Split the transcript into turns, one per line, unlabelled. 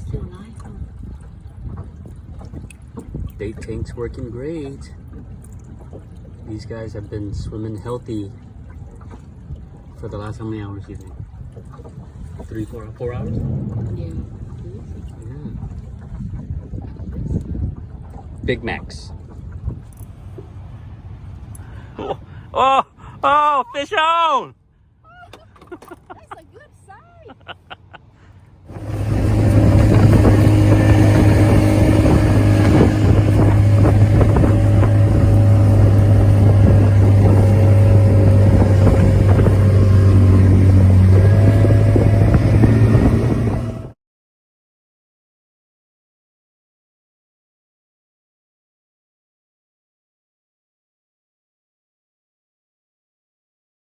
Still alive.
Bait tank's working great. These guys have been swimming healthy for the last how many hours do you think? 3, 4 hours?
Yeah.
Yeah. Big Macs. Oh, fish on!